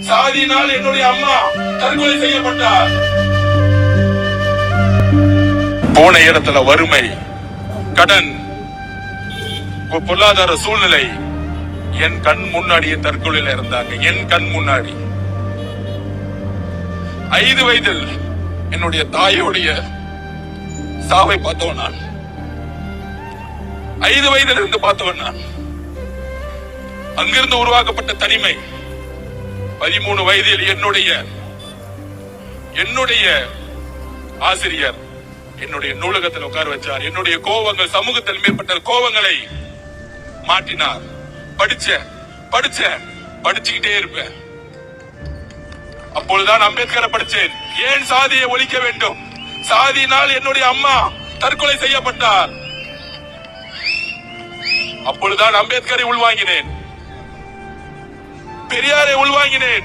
சாதியினால் என்னுடைய அம்மா தற்கொலை செய்யப்பட்டார். போன இடத்துல வறுமை, கடன், பொருளாதார சூழ்நிலை என் கண் முன்னாடியே தற்கொலையில இருந்தாங்க. என் கண் முன்னாடி 5 வயதில் என்னுடைய தாயோடைய சாவை பார்த்தவன் நான். 5 வயதில் இருந்து பார்த்தவன் நான். அங்கிருந்து உருவாக்கப்பட்ட தனிமை. 13 வயதில் என்னுடைய ஆசிரியர் என்னுடைய நூலகத்தில் உட்கார வச்சார். என்னுடைய கோபங்கள், சமூகத்தில் மேற்பட்ட கோபங்களை மாற்றினார். படிச்சுக்கிட்டே இருப்பேன். அப்பொழுதுதான் அம்பேத்கரை படிச்சேன். ஏன் சாதியை ஒழிக்க வேண்டும்? சாதியினால் என்னுடைய அம்மா தற்கொலை செய்யப்பட்டார். அப்பொழுதுதான் அம்பேத்கரை உள்வாங்கினேன், பெரியாரை உள்வாங்கினேன்.